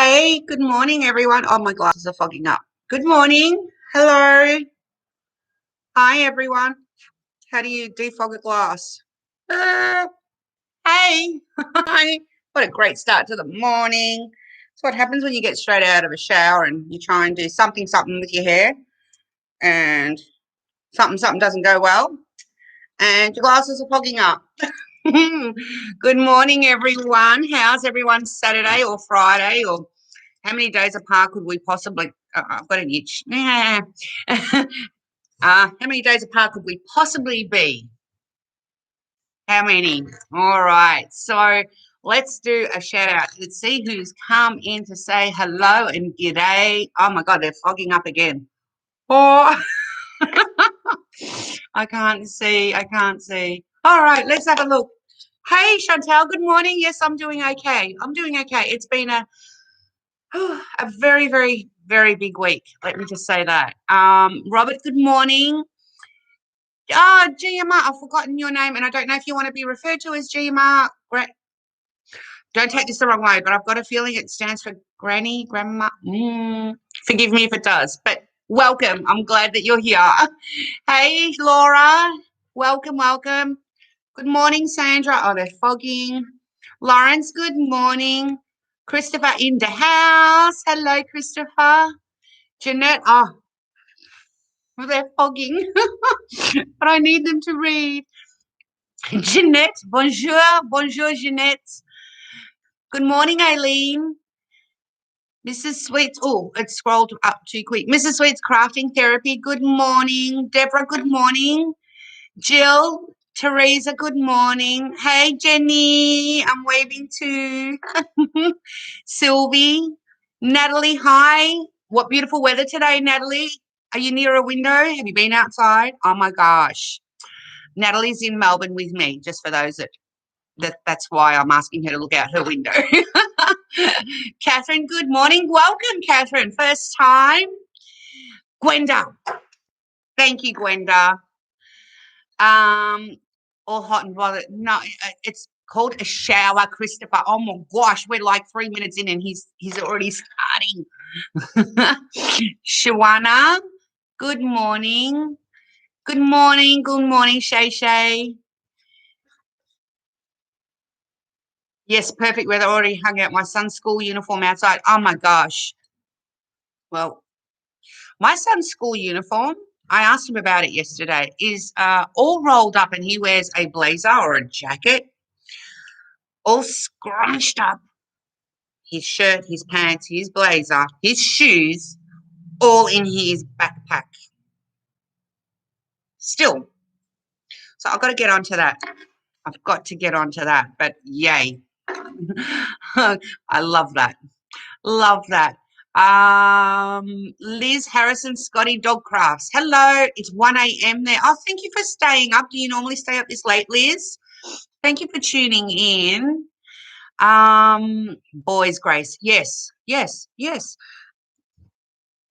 Hey, good morning, everyone. Oh, my glasses are fogging up. Good morning. Hello. Hi, everyone. How do you defog a glass? Uh, hey. Hi. What a great start to the morning. It's what happens when you get straight out of a shower and you try and do something with your hair and something doesn't go well and your glasses are fogging up. Good morning, everyone. How's everyone's Saturday or Friday or how many days apart could we possibly? I've got an itch. Yeah. How many days apart could we possibly be? How many? All right. So let's do a shout out. Let's see who's come in to say hello and g'day. Oh my God, they're fogging up again. Oh, I can't see. I can't see. All right, let's have a look. Hey, Chantal. Good morning. Yes, I'm doing okay. I'm doing okay. It's been a very, very, very big week. Let me just say that. Robert, good morning. GMR, I've forgotten your name, and I don't know if you want to be referred to as GMR. Don't take this the wrong way, but I've got a feeling it stands for Granny, Grandma. Forgive me if it does, but welcome. I'm glad that you're here. Hey, Laura. Welcome, welcome. Good morning, Sandra. Oh, they're fogging. Lawrence, good morning. Christopher in the house. Hello, Christopher. Jeanette, oh, they're fogging, but I need them to read. Jeanette, bonjour. Bonjour, Jeanette. Good morning, Aileen. Mrs. Sweets, oh, it scrolled up too quick. Mrs. Sweets Crafting Therapy, good morning. Deborah, good morning. Jill, Teresa, good morning. Hey, Jenny, I'm waving to Sylvie. Natalie, hi. What beautiful weather today, Natalie. Are you near a window? Have you been outside? Oh, my gosh. Natalie's in Melbourne with me, just for those that's why I'm asking her to look out her window. Catherine, good morning. Welcome, Catherine. First time. Gwenda. Thank you, Gwenda. All hot and bothered. No, it's called a shower, Christopher. Oh my gosh, we're like 3 minutes in and he's already starting. Shawana, good morning. Good morning, Shay Shay. Yes, perfect weather. Already hung out my son's school uniform outside. Oh my gosh. Well, my son's school uniform, I asked him about it yesterday, is all rolled up and he wears a blazer or a jacket, all scrunched up. His shirt, his pants, his blazer, his shoes, all in his backpack. Still. So I've got to get onto that. I've got to get onto that. But yay. I love that. Love that. Liz Harrison, Scotty Dog Crafts. Hello, it's 1 a.m. there. Oh, thank you for staying up. Do you normally stay up this late, Liz? Thank you for tuning in. Boys, Grace. Yes, yes, yes.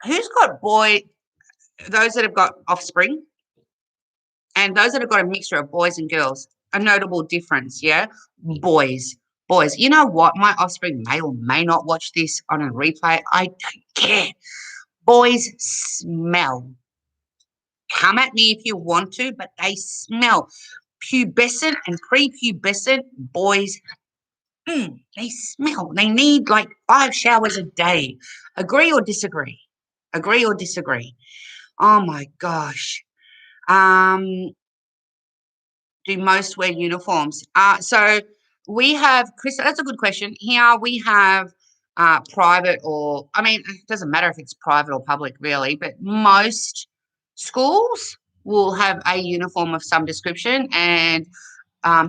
Who's got those that have got offspring and those that have got a mixture of boys and girls, a notable difference, yeah? Boys. Boys, you know what? My offspring may or may not watch this on a replay. I don't care. Boys smell. Come at me if you want to, but they smell. Pubescent and prepubescent boys, they smell. They need like 5 showers a day. Agree or disagree? Agree or disagree? Oh my gosh. Do most wear uniforms? So we have, Chris, that's a good question. Here we have private or, I mean, it doesn't matter if it's private or public really, but most schools will have a uniform of some description and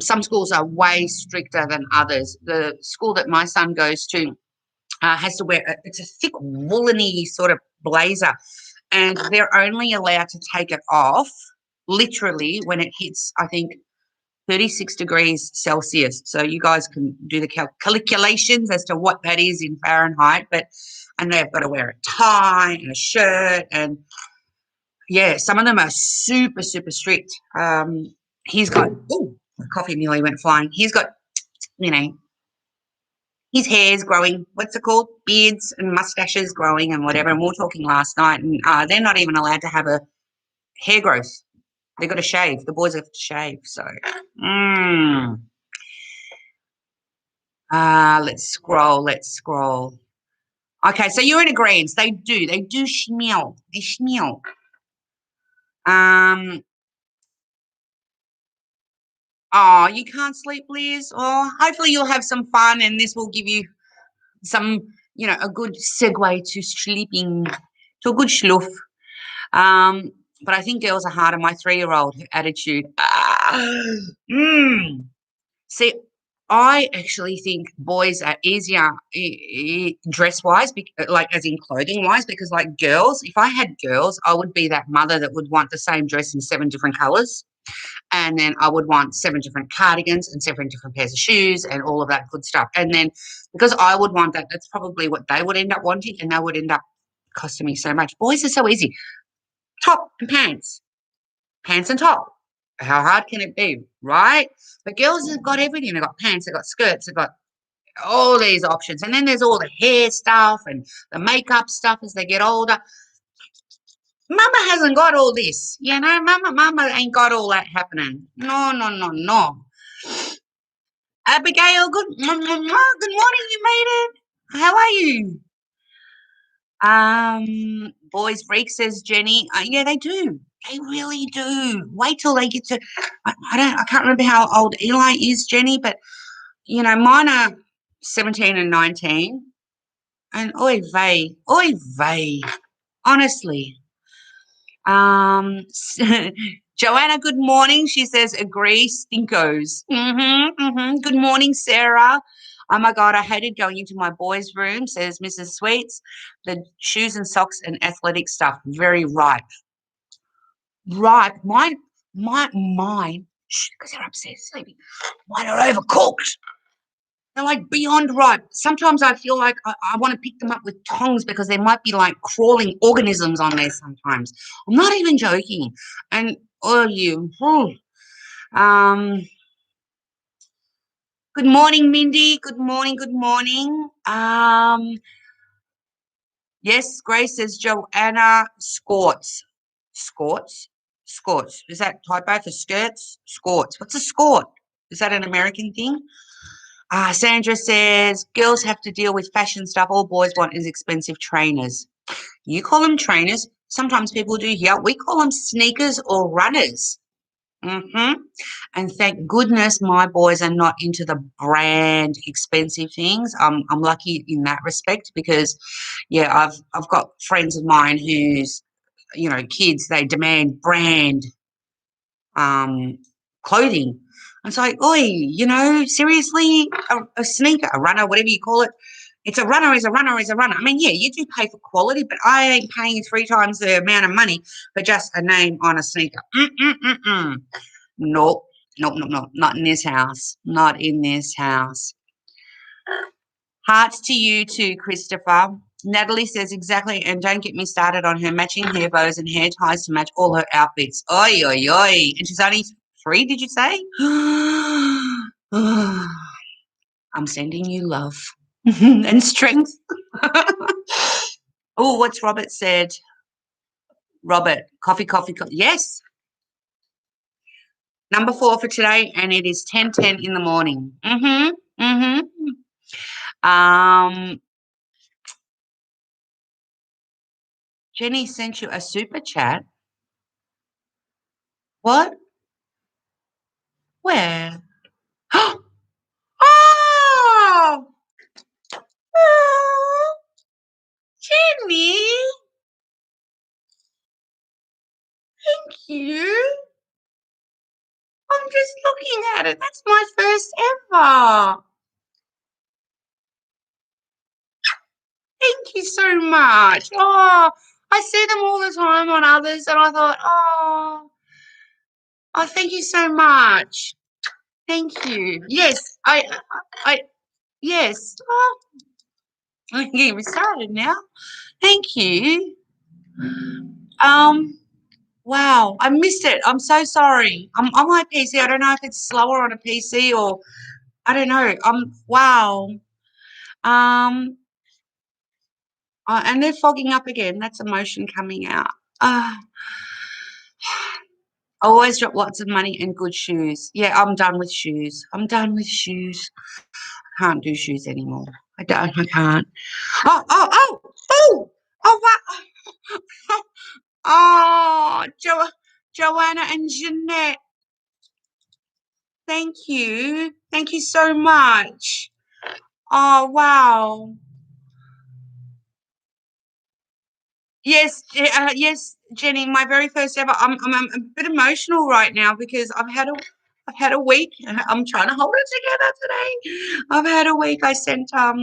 some schools are way stricter than others. The school that my son goes to has to wear, it's a thick woolly sort of blazer and they're only allowed to take it off literally when it hits, I think, 36 degrees Celsius. So you guys can do the calculations as to what that is in Fahrenheit. And they've got to wear a tie and a shirt. And yeah, some of them are super, super strict. He's got, oh, the coffee nearly went flying. He's got, you know, his hair's growing. What's it called? Beards and mustaches growing and whatever. And we were talking last night, and they're not even allowed to have a hair growth. They've got to shave. The boys have to shave. So, let's scroll. Let's scroll. Okay, so you're in agreement. They do. They do smell. They smell. Oh, you can't sleep, Liz. Oh, hopefully you'll have some fun, and this will give you some, a good segue to sleeping, to a good schluff. But I think girls are harder. My 3-year-old attitude. See, I actually think boys are easier dress-wise, like as in clothing-wise, because like girls, if I had girls, I would be that mother that would want the same dress in 7 different colors. And then I would want 7 different cardigans and 7 different pairs of shoes and all of that good stuff. And then because I would want that, that's probably what they would end up wanting, and they would end up costing me so much. Boys are so easy. Top and pants. Pants and top. How hard can it be, right? But girls have got everything. They've got pants, they've got skirts, they've got all these options. And then there's all the hair stuff and the makeup stuff as they get older. Mama hasn't got all this, Mama ain't got all that happening. No, no, no, no. Abigail, good morning. You made it. How are you? Boys freak, says Jenny. Yeah, they do. They really do. Wait till they get to. I can't remember how old Eli is, Jenny, but mine are 17 and 19. And oy vey, honestly. Joanna, good morning. She says, agree, stinkos. Good morning, Sarah. Oh my God, I hated going into my boys' room, says Mrs. Sweets. The shoes and socks and athletic stuff, very ripe. Ripe. Mine, because they're upstairs sleeping. Mine are overcooked. They're like beyond ripe. Sometimes I feel like I want to pick them up with tongs because there might be like crawling organisms on there sometimes. I'm not even joking. And good morning, Mindy. Good morning. Good morning. Yes, Grace says Joanna Skorts. Skorts? Skorts. Is that typo for skirts? Skorts. What's a skort? Is that an American thing? Sandra says, girls have to deal with fashion stuff. All boys want is expensive trainers. You call them trainers. Sometimes people do here. We call them sneakers or runners. And thank goodness my boys are not into the brand expensive things. I'm lucky in that respect because, yeah, I've got friends of mine whose, kids, they demand brand clothing. It's like, oi, seriously, a sneaker, a runner, whatever you call it. It's a runner, is a runner, is a runner. I mean, yeah, you do pay for quality, but I ain't paying 3 times the amount of money for just a name on a sneaker. Nope, nope, not in this house. Not in this house. Hearts to you too, Christopher. Natalie says exactly, and don't get me started on her matching hair bows and hair ties to match all her outfits. Oi, oi, oi. And she's only 3, did you say? I'm sending you love and strength. Oh, what's Robert said? Robert, coffee. Yes. Number 4 for today, and it is 10:10 in the morning. Jenny sent you a super chat. What? Where? Oh! Oh! Jenny! Thank you. I'm just looking at it. That's my first ever. Thank you so much. Oh, I see them all the time on others, and I thought, oh, thank you so much. Thank you. Yes, yes. Oh, I'm getting started now. Thank you. Wow, I missed it. I'm so sorry. I'm on my PC. I don't know if it's slower on a PC or I don't know. Wow. Um, and they're fogging up again. That's emotion coming out. Uh, I always drop lots of money and good shoes. Yeah, I'm done with shoes. I'm done with shoes. Can't do shoes anymore. I don't. I can't. Oh, oh, oh, oh, oh, wow. Oh, Joanna and Jeanette. Thank you. Thank you so much. Oh, wow. Yes, yes, Jenny. My very first ever. I'm a bit emotional right now because I've had a week. I'm trying to hold it together today. I've had a week. I sent a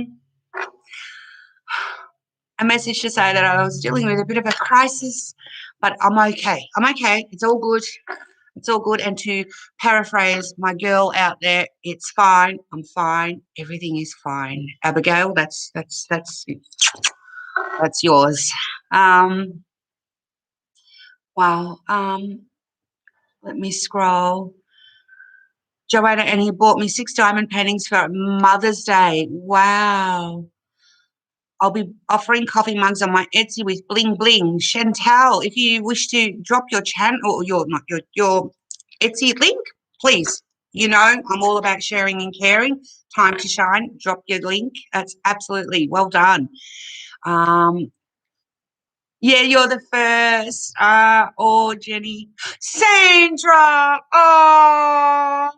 message to say that I was dealing with a bit of a crisis, but I'm okay. I'm okay. It's all good. It's all good. And to paraphrase my girl out there, it's fine. I'm fine. Everything is fine. Abigail, that's yours. Um, wow. Let me scroll. Joanna, and he bought me 6 diamond paintings for Mother's Day. Wow. I'll be offering coffee mugs on my Etsy with bling bling. Chantal, if you wish to drop your channel or your not your Etsy link, please. You know, I'm all about sharing and caring. Time to shine. Drop your link. That's absolutely well done. Um, yeah, you're the first. Oh, Jenny. Sandra. Oh,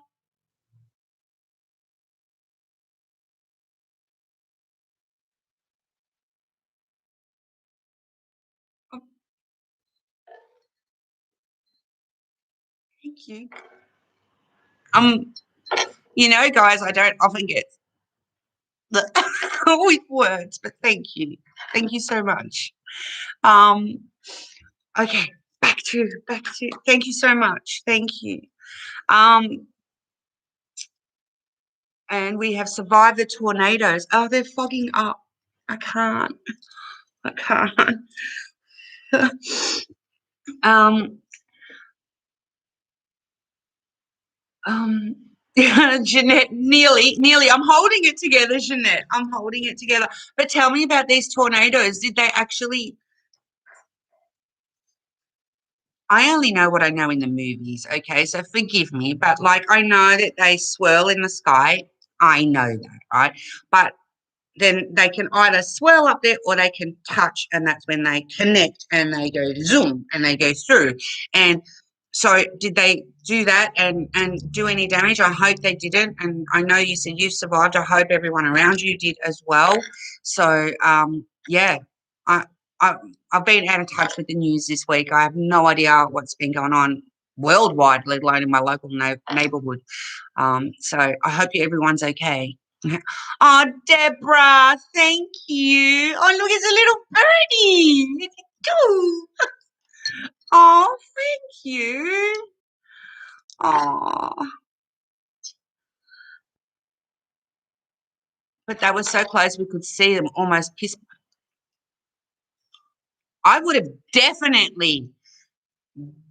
thank you. Um, guys, I don't often get the with words, but thank you. Thank you so much. Um, okay, back to thank you so much. Thank you. Um, and we have survived the tornadoes. Oh, they're fogging up. I can't. I can't. um, um, Jeanette, nearly. I'm holding it together, Jeanette. I'm holding it together. But tell me about these tornadoes. Did they actually I only know what I know in the movies, okay? So forgive me, but like I know that they swirl in the sky. I know that, right? But then they can either swirl up there or they can touch, and that's when they connect and they go zoom and they go through. And so, did they do that and do any damage? I hope they didn't. And I know you said you survived. I hope everyone around you did as well. So, yeah, I, I I've been out of touch with the news this week. I have no idea what's been going on worldwide, let alone in my local neighborhood. So I hope everyone's okay. Oh, Deborah, thank you. Oh, look, it's a little birdie. Look at you. Oh, thank you. Oh, but they were so close we could see them almost piss. I would have definitely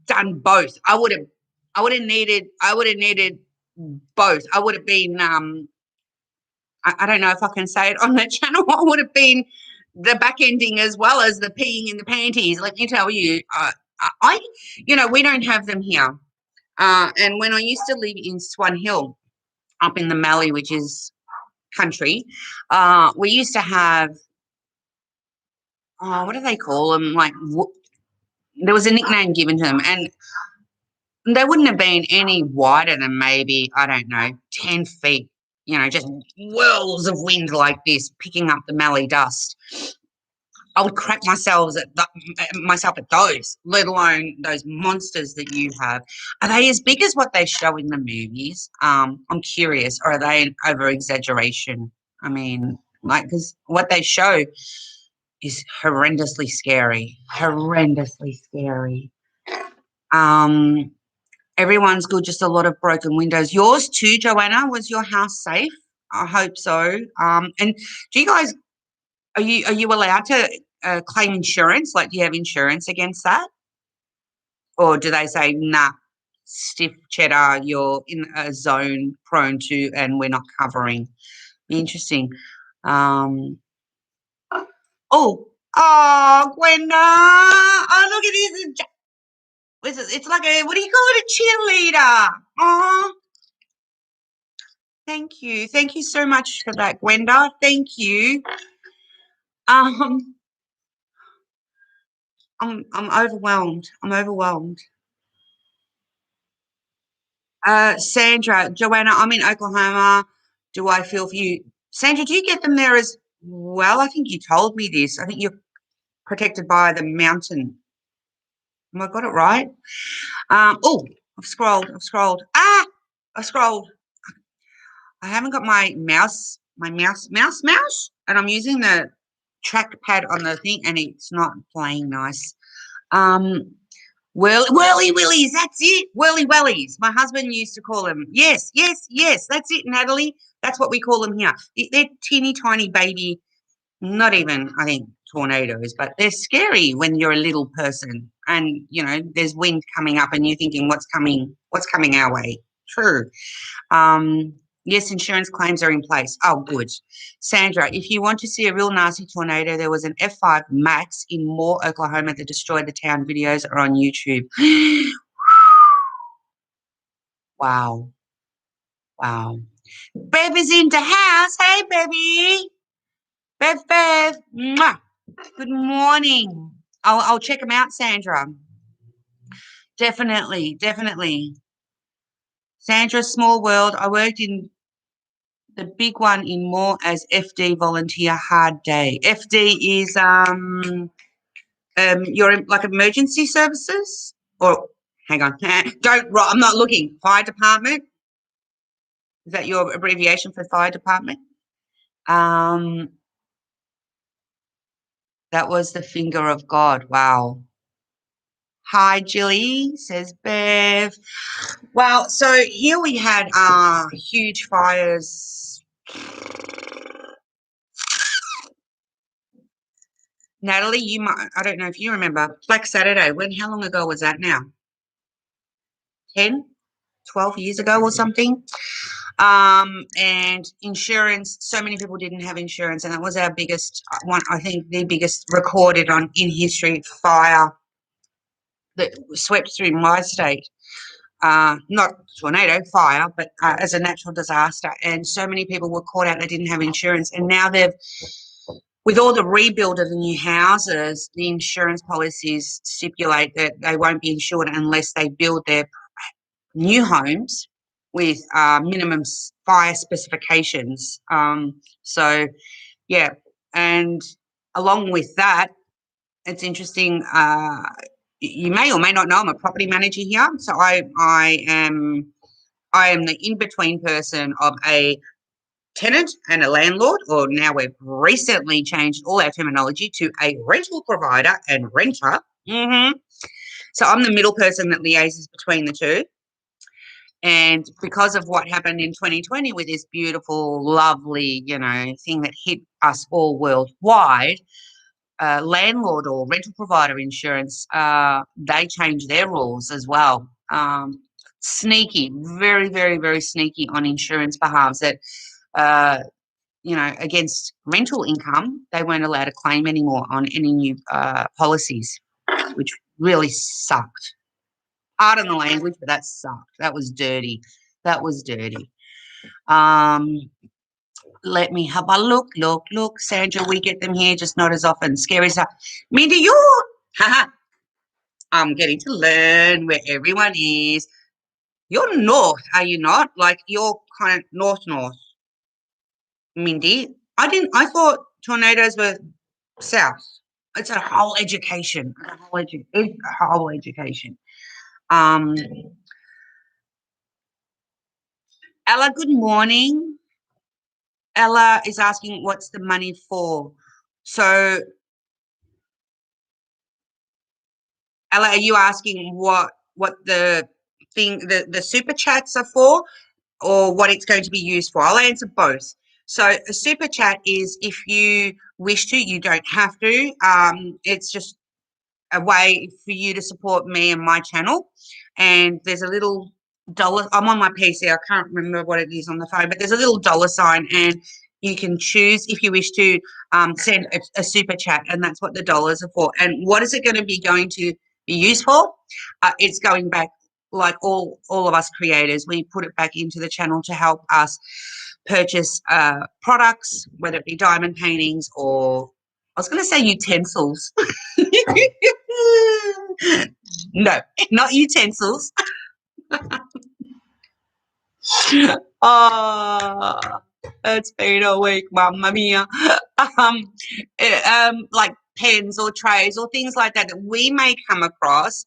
done both. I would have needed both. I would have been I don't know if I can say it on the channel. I would have been the back ending as well as the peeing in the panties. Let me tell you, I we don't have them here. And when I used to live in Swan Hill, up in the Mallee, which is country, we used to have, what do they call them? Like, there was a nickname given to them, and they wouldn't have been any wider than maybe, I don't know, 10 feet, just whirls of wind like this, picking up the Mallee dust. I would crap myself at those, let alone those monsters that you have. Are they as big as what they show in the movies? I'm curious, or are they an over exaggeration? I mean, like, because what they show is horrendously scary, horrendously scary. Um, Everyone's good, just a lot of broken windows. Yours too, Joanna. Was your house safe? I hope so. And do you guys are you allowed to claim insurance? Like, do you have insurance against that, or do they say nah, stiff cheddar, you're in a zone prone to, and we're not covering? Be interesting. Um, oh, Gwenda. Oh, look at this. It's like what do you call it? A cheerleader. Oh, thank you. Thank you so much for that, Gwenda. Thank you. Um, I'm overwhelmed. I'm overwhelmed. Sandra, Joanna, I'm in Oklahoma. Do I feel for you? Sandra, do you get them there as well? I think you told me this. I think you're protected by the mountain. Have I got it right? Oh, I've scrolled. I scrolled. I haven't got my mouse, and I'm using the trackpad on the thing, and it's not playing nice. Whirly willies, that's it. Whirly wellies. My husband used to call them. Yes, yes, yes. That's it, Natalie. That's what we call them here. They're teeny tiny baby, not even, I think, tornadoes, but they're scary when you're a little person and, there's wind coming up and you're thinking, what's coming our way? True. Yes, insurance claims are in place. Oh, good. Sandra, if you want to see a real nasty tornado, there was an F5 max in Moore, Oklahoma that destroyed the town. Videos are on YouTube. Wow. Wow. Bev is in the house. Hey, baby. Bev. Mwah. Good morning. I'll check them out, Sandra. Definitely. Sandra, small world. I worked in the big one in Moore as FD volunteer. Hard day. FD is your like emergency services, or hang on, I'm not looking. Fire department. Is that your abbreviation for fire department? That was the finger of God. Wow. Hi, Jilly, says Bev. Well, so here we had huge fires. Natalie, I don't know if you remember, Black Saturday. How long ago was that now? 10, 12 years ago or something? And insurance, so many people didn't have insurance, and that was our biggest one, I think the biggest recorded in history fire that swept through my state. Not tornado, fire, but as a natural disaster. And so many people were caught out, they didn't have insurance. And now with all the rebuild of the new houses, the insurance policies stipulate that they won't be insured unless they build their new homes with minimum fire specifications. So, yeah. And along with that, it's interesting. You may or may not know I'm a property manager here. So I am the in-between person of a tenant and a landlord, or now we've recently changed all our terminology to a rental provider and renter. So I'm the middle person that liaises between the two. And because of what happened in 2020 with this beautiful, lovely, thing that hit us all worldwide, landlord or rental provider insurance, they changed their rules as well. Sneaky, very, very, very sneaky on insurance behalves that, against rental income, they weren't allowed to claim anymore on any new policies, which really sucked. Pardon the language, but that sucked. That was dirty. Let me have a look. Sandra, we get them here, just not as often. Scary stuff. Mindy, I'm getting to learn where everyone is. You're north, are you not? Like you're kind of north, Mindy. I thought tornadoes were south. It's a whole education. It's a whole education. Ella, good morning. Ella is asking what's the money for. So, Ella, are you asking what the super chats are for, or what it's going to be used for? I'll answer both. So a super chat is if you wish to, you don't have to. It's just a way for you to support me and my channel. And there's a little dollar. I'm on my PC. I can't remember what it is on the phone, but there's a little dollar sign, and You can choose if you wish to send a super chat, and that's what the dollars are for. And what is it going to be be used for? It's going back, like all of us creators, we put it back into the channel to help us purchase products, whether it be diamond paintings or, I was going to say utensils. No, not utensils. Oh, it's been a week, mamma mia. Like pens or trays or things like that that we may come across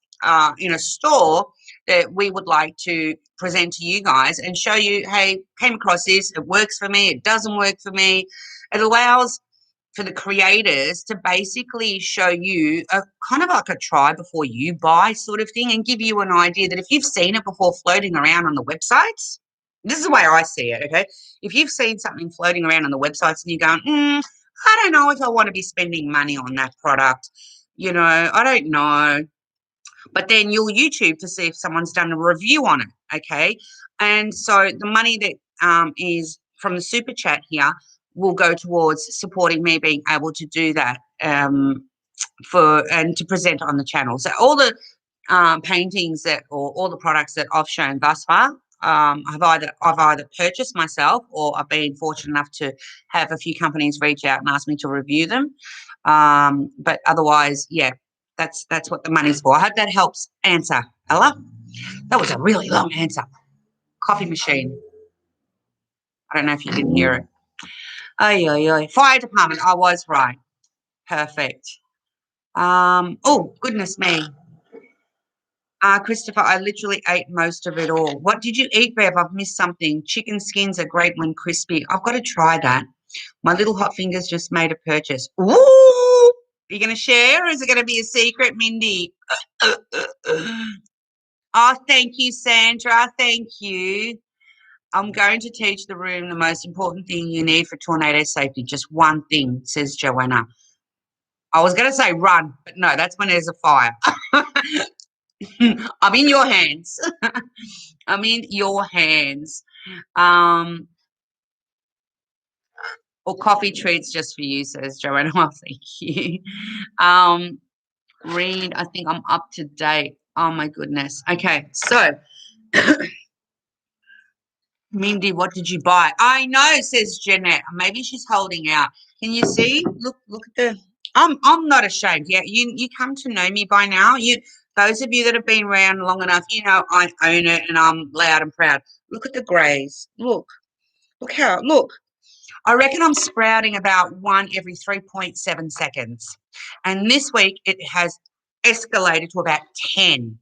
in a store that we would like to present to you guys and show you, hey, came across this, it works for me, it doesn't work for me. It allows for the creators to basically show you a kind of like a try before you buy sort of thing, and give you an idea that if you've seen it before floating around on the websites, this is the way I see it, okay? If you've seen something floating around on the websites and you're going, I don't know if I want to be spending money on that product, I don't know. But then you'll YouTube to see if someone's done a review on it, okay? And so the money that is from the super chat here will go towards supporting me being able to do that and to present on the channel. So all the paintings or all the products that I've shown thus far, I've either purchased myself, or I've been fortunate enough to have a few companies reach out and ask me to review them. But otherwise, yeah, that's what the money's for. I hope that helps answer, Ella. That was a really long answer. Coffee machine. I don't know if you can hear it. Oh, fire department. I was right. Perfect. Oh, goodness me. Christopher, I literally ate most of it all. What did you eat, Bev? I've missed something. Chicken skins are great when crispy. I've got to try that. My little hot fingers just made a purchase. Ooh! Are you going to share, or is it going to be a secret, Mindy? Oh, thank you, Sandra. Thank you. I'm going to teach the room the most important thing you need for tornado safety. Just one thing, says Joanna. I was going to say run, but no, that's when there's a fire. I'm in your hands. I'm in your hands. Or coffee treats just for you, says Joanna. Well, thank you. Read, I think I'm up to date. Oh, my goodness. Okay, so Mindy, what did you buy? I know, says Jeanette. Maybe she's holding out. Can you see? Look at the. I'm not ashamed. Yeah, you come to know me by now. Those of you that have been around long enough, I own it and I'm loud and proud. Look at the greys. Look how. Look. I reckon I'm sprouting about one every 3.7 seconds. And this week it has escalated to about 10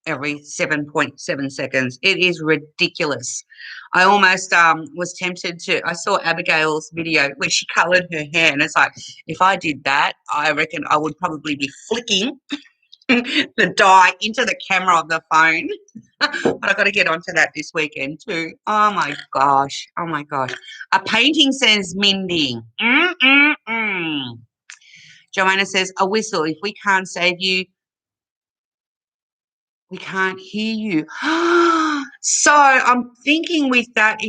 every 7.7 seconds. It is ridiculous. I almost was tempted to. I saw Abigail's video where she coloured her hair, and it's like, if I did that, I reckon I would probably be flicking the dye into the camera of the phone. But I've got to get onto that this weekend too. Oh my gosh. Oh my gosh. A painting says Mindy. Joanna says, a whistle. If we can't save you, we can't hear you. So I'm thinking with that,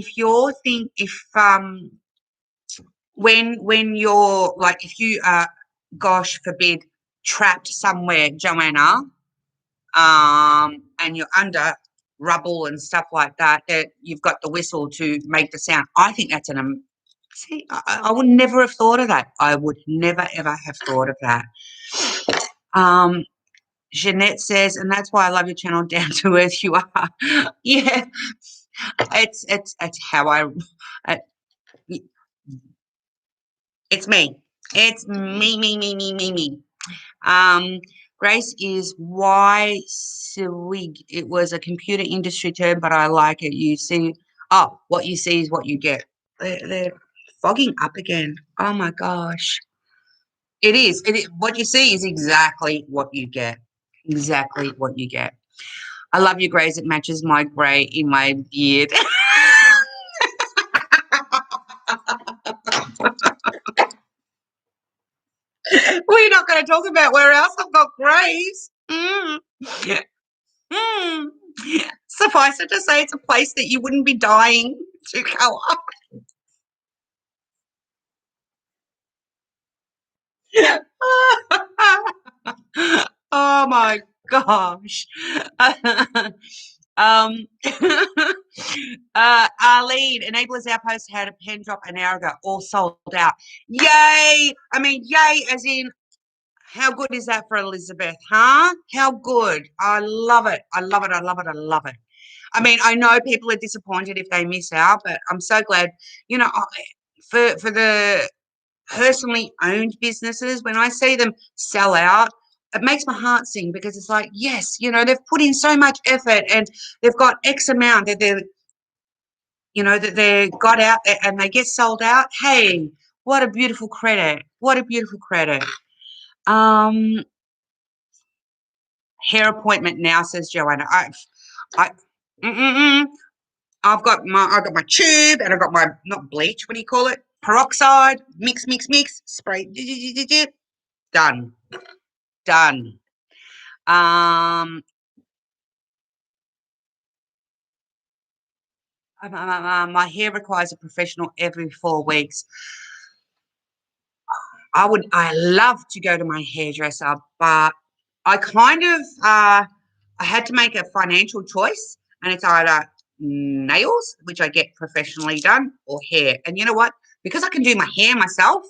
when you're like, if you are, gosh forbid, trapped somewhere, Joanna, and you're under rubble and stuff like that, that you've got the whistle to make the sound. I think that's see, I would never have thought of that. I would never, ever have thought of that. Jeanette says, and that's why I love your channel, down to earth you are. Yeah, it's how it's me. It's me. Grace is why swig. It was a computer industry term, but I like it. You see, what you see is what you get. They're fogging up again. Oh my gosh. It is. What you see is exactly what you get. Exactly what you get. I love your greys. It matches my grey in my beard. We're not going to talk about where else I've got greys. Mm. Suffice it to say, it's a place that you wouldn't be dying to go up. Oh my gosh. um, Arlene, Enablers Outpost had a pen drop an hour ago, all sold out. Yay! I mean, yay, as in, how good is that for Elizabeth, huh? How good. I love it. I love it. I love it. I love it. I mean, I know people are disappointed if they miss out, but I'm so glad, for the personally owned businesses, when I see them sell out, it makes my heart sing because it's like, yes, they've put in so much effort and they've got X amount that they got out there and they get sold out. Hey, what a beautiful credit. What a beautiful credit. Um, Hair appointment now, says Joanna. I, mm, mm, mm. I've got my tube and I've got my, not bleach, what do you call it? Peroxide, mix, mix, mix, spray, done, done. My hair requires a professional every 4 weeks. I love to go to my hairdresser, but I kind of, I had to make a financial choice, and it's either nails, which I get professionally done, or hair. And you know what? Because I can do my hair myself,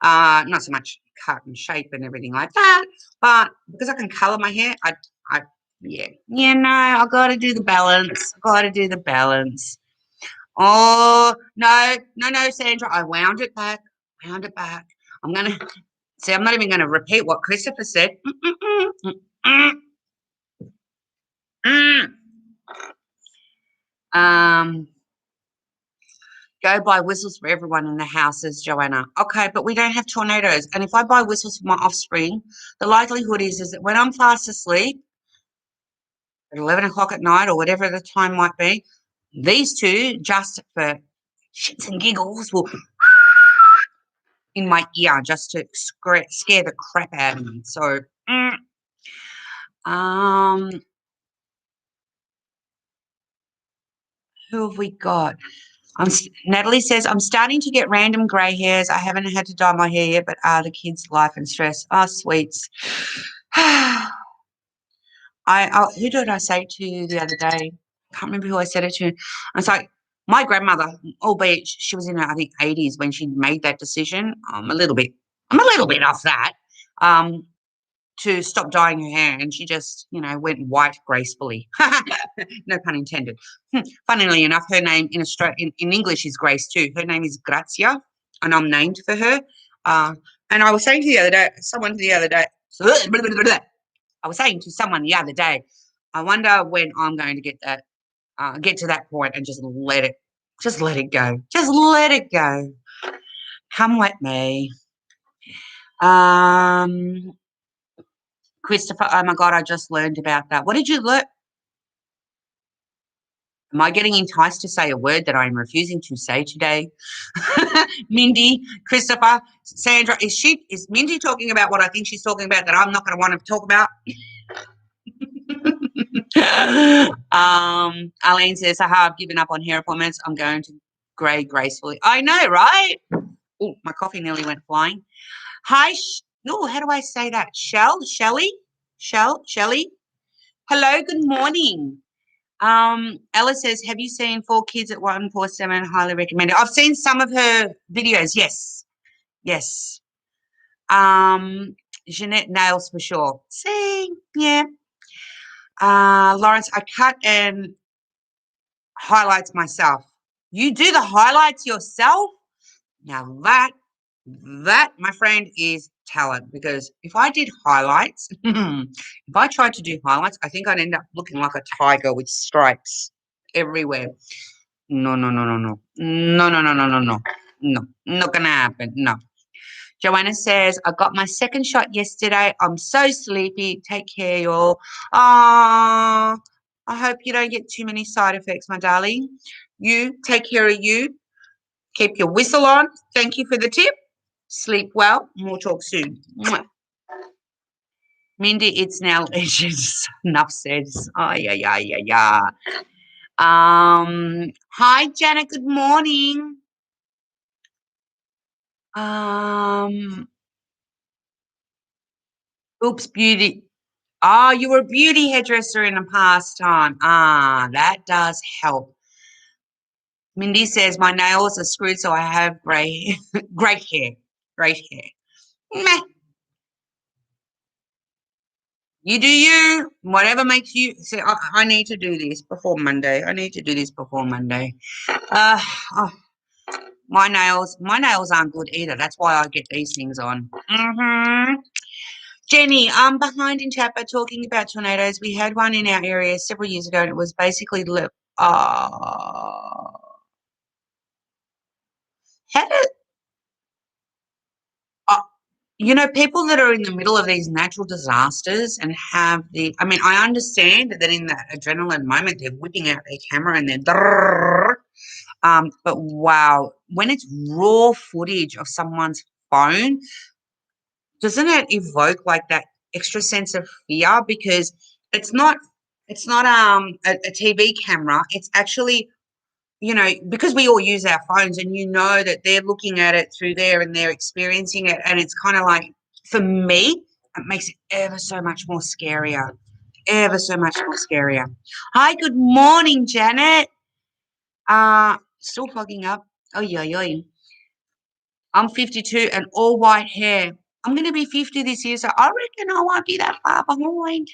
not so much cut and shape and everything like that, but because I can color my hair, yeah, I got to do the balance. I got to do the balance. Oh, no, no, no, Sandra, I wound it back, wound it back. I'm going to see, I'm not even going to repeat what Christopher said. Um, Go buy whistles for everyone in the house, says Joanna. Okay, but we don't have tornadoes. And if I buy whistles for my offspring, the likelihood is that when I'm fast asleep at 11 o'clock at night or whatever the time might be, these two, just for shits and giggles, will in my ear just to scare the crap out of me. So, um, who have we got? Natalie says, I'm starting to get random grey hairs. I haven't had to dye my hair yet, but the kids' life and stress. Oh, sweets. Who did I say to the other day? I can't remember who I said it to. I was like, my grandmother, albeit she was in her, I think, 80s when she made that decision. I'm a little bit off that. To stop dyeing her hair, and she just, went white gracefully. No pun intended. Funnily enough, her name in Australia, in English, is Grace too. Her name is Grazia, and I'm named for her. And I was saying to someone the other day, I was saying to someone the other day, I wonder when I'm going to get to that point and just let it go. Just let it go. Come let me. Christopher, oh my God, I just learned about that. What did you learn? Am I getting enticed to say a word that I'm refusing to say today? Mindy, Christopher, Sandra, is Mindy talking about what I think she's talking about that I'm not going to want to talk about? Arlene says, haha, I've given up on hair appointments. I'm going to grey gracefully. I know, right? Oh, my coffee nearly went flying. Hi, how do I say that? Shelley? Shelley? Hello, good morning. Ella says, have you seen 4 Kids at 147? Highly recommended. I've seen some of her videos. Yes. Yes. Jeanette nails for sure. See, yeah. Lawrence, I cut and highlights myself. You do the highlights yourself? Now that, my friend, is talent, because if I did highlights, if I tried to do highlights, I think I'd end up looking like a tiger with stripes everywhere. No, no, no, no, no. No, no, no, no, no, no. No, not gonna happen. No. Joanna says, I got my second shot yesterday. I'm so sleepy. Take care, y'all. Ah, I hope you don't get too many side effects, my darling. You take care of you. Keep your whistle on. Thank you for the tip. Sleep well. We'll talk soon. Mwah. Mindy, it's now legends. Enough said. Oh, yeah, yeah, yeah, yeah. Hi, Janet. Good morning. Oops, beauty. Oh, you were a beauty hairdresser in a past time. Ah, that does help. Mindy says my nails are screwed, so I have grey, great hair, great hair. Meh, you do you. Whatever makes you. See, I need to do this before Monday. I need to do this before Monday. Uh, oh, my nails aren't good either. That's why I get these things on. Jenny, I'm behind in chat, but talking about tornadoes. We had one in our area several years ago, and it was basically uh, how did uh, people that are in the middle of these natural disasters and have I mean, I understand that in that adrenaline moment, they're whipping out their camera and they're, but wow, when it's raw footage of someone's phone, doesn't it evoke like that extra sense of fear? Because it's not, a TV camera. It's actually, because we all use our phones and that they're looking at it through there and they're experiencing it. And it's kind of like, for me, it makes it ever so much more scarier. Ever so much more scarier. Hi, good morning, Janet. Still fogging up. Oh, yeah. I'm 52 and all white hair. I'm going to be 50 this year, so I reckon I won't be that far behind.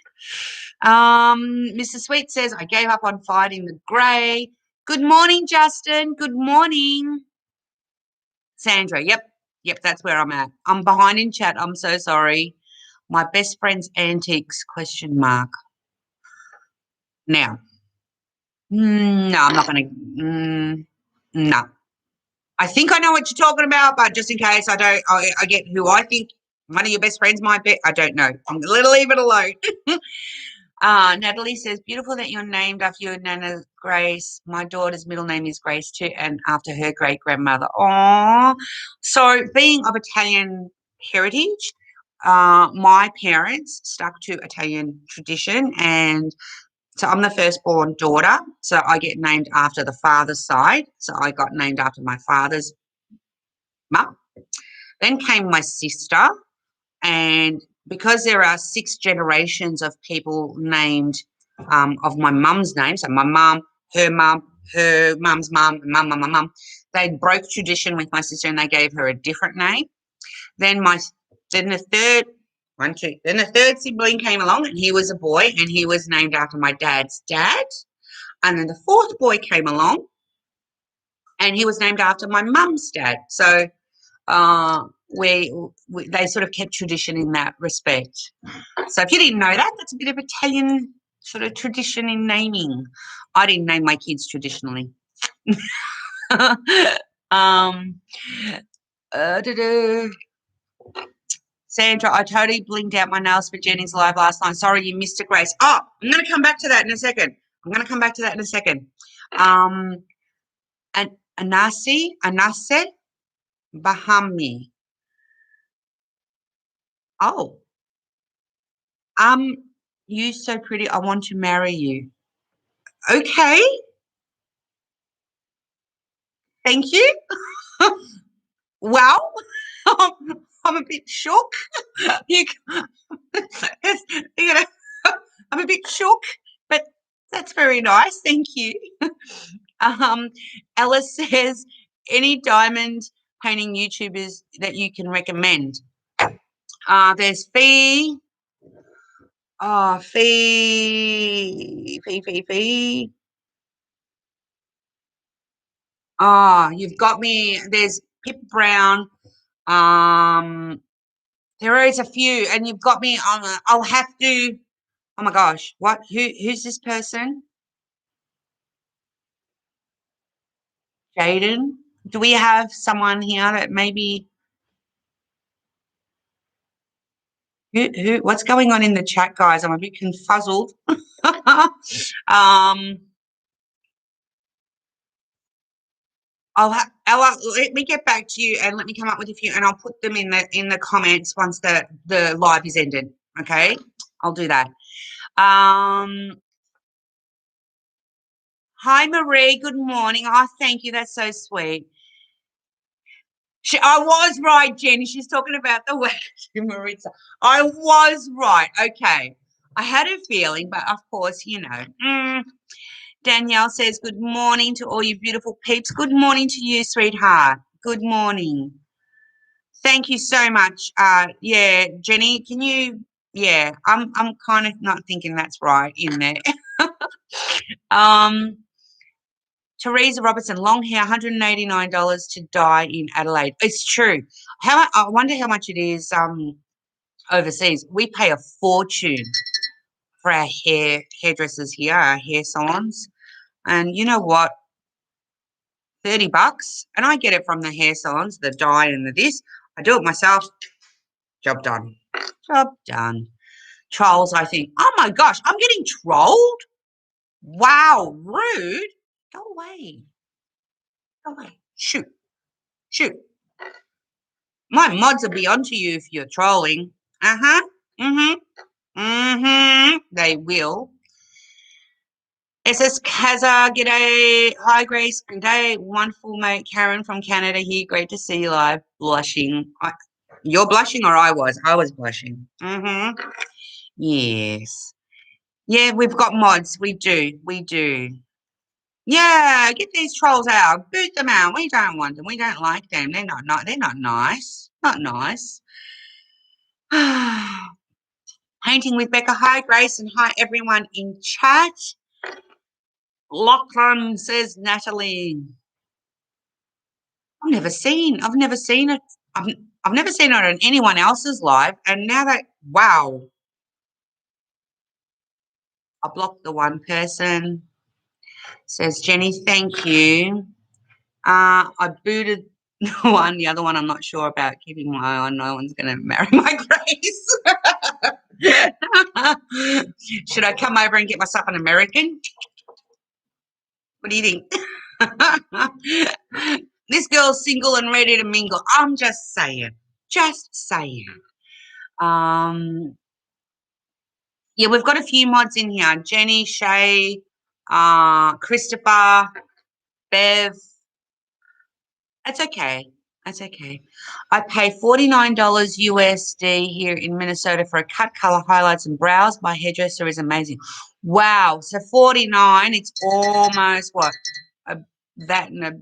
Mr. Sweet says, I gave up on fighting the grey. Good morning, Justin. Good morning. Sandra, yep, that's where I'm at. I'm behind in chat. I'm so sorry. My best friend's antiques, question mark. Now, no, I'm not going to, no. I think I know what you're talking about, but just in case I get who I think one of your best friends might be, I don't know. I'm going to leave it alone. Natalie says, beautiful that you're named after your Nana Grace. My daughter's middle name is Grace too, and after her great grandmother. Oh, so being of Italian heritage, my parents stuck to Italian tradition, and so I'm the firstborn daughter. So I get named after the father's side. So I got named after my father's mum. Then came my sister, and because there are 6 generations of people named of my mum's name, so my mum, her mum's mum, my mum, they broke tradition with my sister and they gave her a different name. Then the third then the third sibling came along and he was a boy and he was named after my dad's dad. And then the fourth boy came along and he was named after my mum's dad. So uh, we they sort of kept tradition in that respect. So if you didn't know that, that's a bit of Italian sort of tradition in naming. I didn't name my kids traditionally. um, Sandra, I totally blinked out my nails for Jenny's live last night. Sorry you missed it, Grace. Oh, I'm going to come back to that in a second. And Anase Bahami. Oh, um, you so pretty. I want to marry you. Okay, thank you. Well, I'm a bit shook. You, you know, I'm a bit shook, but that's very nice. Thank you. Alice says, any diamond painting YouTubers that you can recommend? There's Fee. You've got me. There's Pip Brown. Um, there is a few, and you've got me on. I'll have to. Oh my gosh, what? Who's this person? Jaden. Do we have someone here that maybe who? What's going on in the chat, guys? I'm a bit confuzzled. um, let me get back to you and let me come up with a few, and I'll put them in the comments once the live is ended. Okay, I'll do that. Hi Marie, good morning. Oh, thank you. That's so sweet. I was right, Jenny. She's talking about the wedding, Maritza. I was right. Okay. I had a feeling, but of course, Danielle says, good morning to all you beautiful peeps. Good morning to you, sweetheart. Good morning. Thank you so much. Yeah, Jenny, can you, yeah, I'm kind of not thinking that's right in there. um, Teresa Robertson, long hair, $189 to dye in Adelaide. It's true. I wonder how much it is overseas. We pay a fortune for our hairdressers here, our hair salons. And you know what? $30, and I get it from the hair salons, the dye and the this. I do it myself. Job done. Job done. Trolls, I think. Oh my gosh, I'm getting trolled. Wow, rude. Go away. Go away. Shoot. Shoot. My mods will be onto you if you're trolling. Uh-huh. Mm-hmm. Mm-hmm. They will. SS Kaza, g'day. Hi, Grace. G'day. Wonderful mate Karen from Canada here. Great to see you live. Blushing. You're blushing or I was? I was blushing. Mm-hmm. Yes. Yeah, we've got mods. We do. We do. Yeah, get these trolls out. Boot them out. We don't want them. We don't like them. They're not nice. Not nice. Painting with Becca. Hi, Grace, and hi, everyone in chat. Lachlan says Natalie. I've never seen it. I've never seen it on anyone else's live. And now that, wow, I blocked the one person. Says Jenny, thank you. I booted one. The other one I'm not sure about. Keeping my eye on. No one's going to marry my Grace. Should I come over and get myself an American? What do you think? This girl's single and ready to mingle. I'm just saying. Just saying. Yeah, we've got a few mods in here. Jenny, Shay, Christopher, Bev. That's okay. That's okay. I pay $49 USD here in Minnesota for a cut, color, highlights, and brows. My hairdresser is amazing. Wow. So 49, it's almost what? That and a,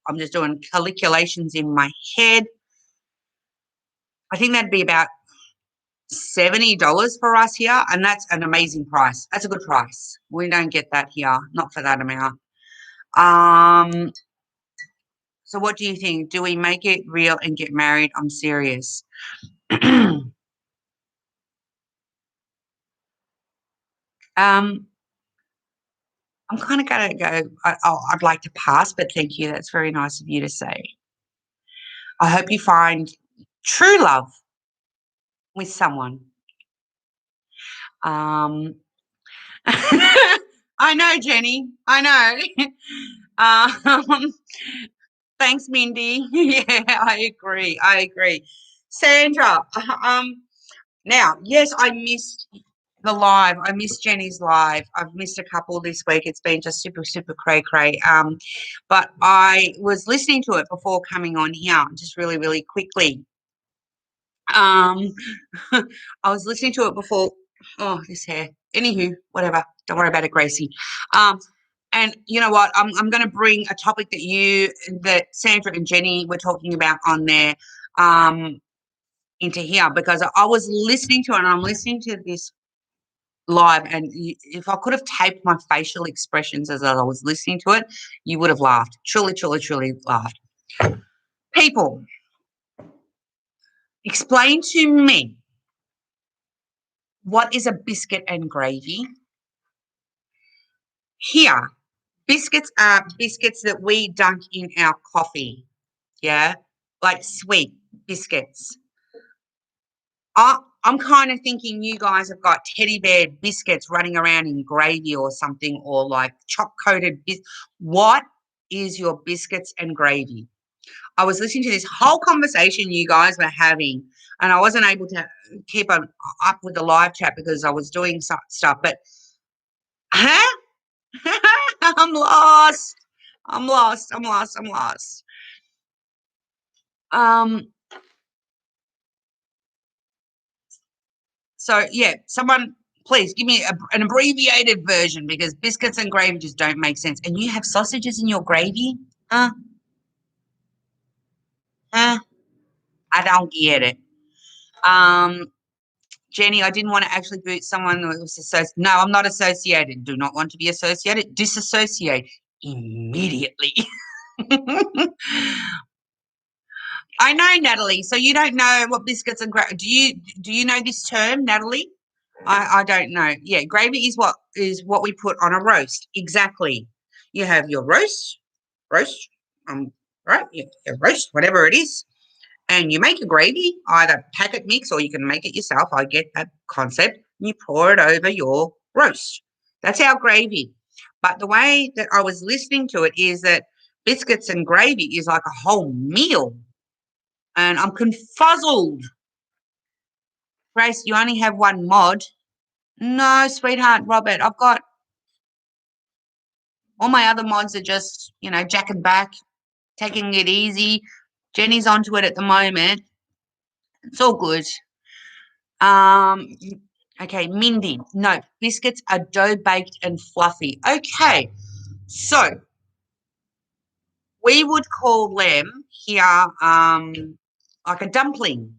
I'm just doing calculations in my head. I think that'd be about $70 for us here, and that's an amazing price. That's a good price. We don't get that here, not for that amount. So what do you think? Do we make it real and get married? I'm serious. I'm kind of going to go, I'd like to pass, but thank you. That's very nice of you to say. I hope you find true love with someone. I know, Jenny. I know. Thanks, Mindy. Yeah, I agree. I agree. Sandra, now, yes, I missed the live. I missed Jenny's live. I've missed a couple this week. It's been just super, super cray. But I was listening to it before coming on here, just really, really quickly. I was listening to it before. Oh, this hair. Anywho, whatever. Don't worry about it, Gracie. And you know what? I'm going to bring a topic that Sandra and Jenny were talking about on there into here, because I was listening to it, and I'm listening to this live, and if I could have taped my facial expressions as I was listening to it, you would have laughed. Truly, truly, truly laughed. People, explain to me, what is a biscuit and gravy? Here, biscuits are biscuits that we dunk in our coffee. Yeah, like sweet biscuits. I'm kind of thinking you guys have got teddy bear biscuits running around in gravy or something, or like choc coated. What is your biscuits and gravy? I was listening to this whole conversation you guys were having, and I wasn't able to keep up with the live chat because I was doing stuff. But, huh? I'm lost. I'm lost. Um, so yeah, someone please give me an abbreviated version because biscuits and gravy just don't make sense. And you have sausages in your gravy? Huh? Huh? I don't get it. Um, Jenny, I didn't want to actually boot someone who was associated. No, I'm not associated. Do not want to be associated. Disassociate immediately. I know, Natalie. So you don't know what biscuits and gravy. Do you know this term, Natalie? I don't know. Yeah, gravy is what we put on a roast. Exactly. You have your roast, right? Your roast, whatever it is, and you make a gravy, either packet mix or you can make it yourself. I get that concept. You pour it over your roast. That's our gravy. But the way that I was listening to it is that biscuits and gravy is like a whole meal, and I'm confuzzled. Grace, you only have one mod. No, sweetheart, Robert, I've got all my other mods are just, jacking back, taking it easy. Jenny's onto it at the moment. It's all good. Um, okay, Mindy. No, biscuits are dough baked and fluffy. Okay, so we would call them here like a dumpling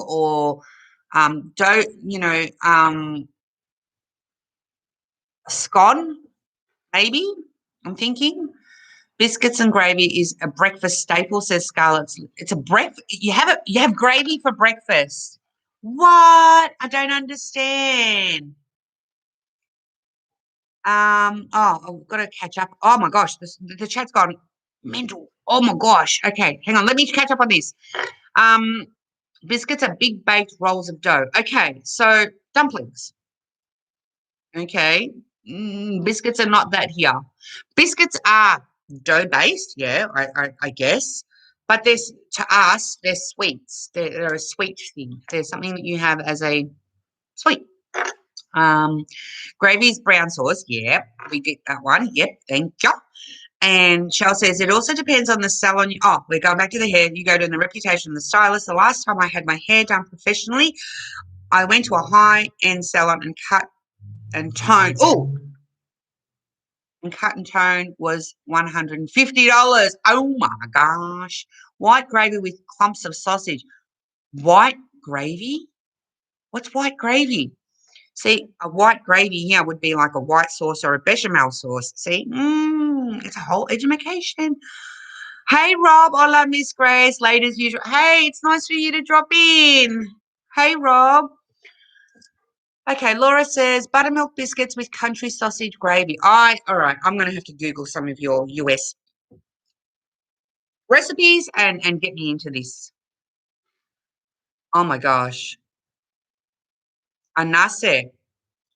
or dough, a scone, maybe. I'm thinking. Biscuits and gravy is a breakfast staple, says Scarlett. It's a breakfast. You have gravy for breakfast. What? I don't understand. I've got to catch up. Oh my gosh, the chat's gone mental. Oh my gosh. Okay, hang on. Let me catch up on this. Um, biscuits are big baked rolls of dough. Okay, so dumplings. Okay. Biscuits are not that here. Biscuits are dough based, yeah, I guess. But to us, they're sweets. They're a sweet thing. They're something that you have as a sweet. Um, Gravy's brown sauce, yeah, we get that one. Yep, thank you. And Shell says it also depends on the salon. Oh, we're going back to the hair. You go to the reputation of the stylist. The last time I had my hair done professionally, I went to a high-end salon and cut and tone. Oh, and cut and tone was $150. Oh my gosh. White gravy with clumps of sausage. White gravy? What's white gravy? See, a white gravy here would be like a white sauce or a bechamel sauce. See, it's a whole education. Hey, Rob. Hola, Miss Grace. Late as usual. Hey, it's nice for you to drop in. Hey, Rob. Okay, Laura says buttermilk biscuits with country sausage gravy. All right, I'm going to have to Google some of your US recipes and get me into this. Oh my gosh. Anase,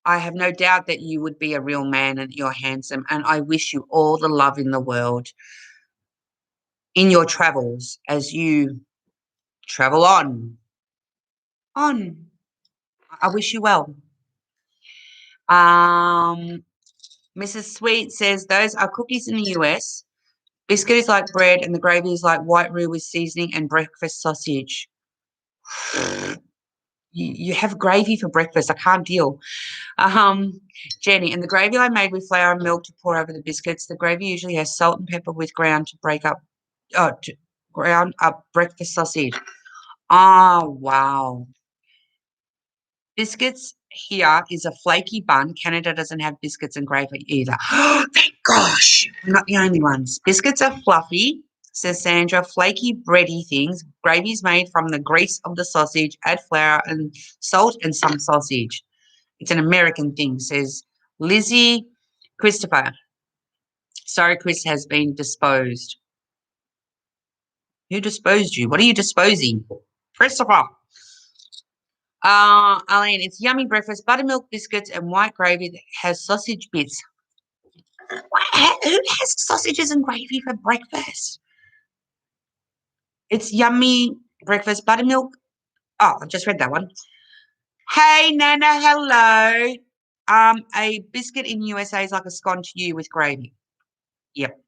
I have no doubt that you would be a real man and you're handsome, and I wish you all the love in the world in your travels as you travel on. On. I wish you well. Um, Mrs. Sweet says those are cookies in the US. Biscuit is like bread, and the gravy is like white roux with seasoning and breakfast sausage. You have gravy for breakfast. I can't deal. Jenny, and the gravy I made with flour and milk to pour over the biscuits. The gravy usually has salt and pepper with to ground up breakfast sausage. Oh wow. Biscuits here is a flaky bun. Canada doesn't have biscuits and gravy either. Thank gosh. We're not the only ones. Biscuits are fluffy, says Sandra. Flaky, bready things. Gravy's made from the grease of the sausage. Add flour and salt and some sausage. It's an American thing, says Lizzie Christopher. Sorry, Chris has been disposed. Who disposed you? What are you disposing? Christopher. Eileen, it's yummy breakfast, buttermilk biscuits and white gravy that has sausage bits. Who has sausages and gravy for breakfast? It's yummy breakfast, buttermilk. Oh, I just read that one. Hey, Nana, hello. A biscuit in USA is like a scone to you with gravy. Yep.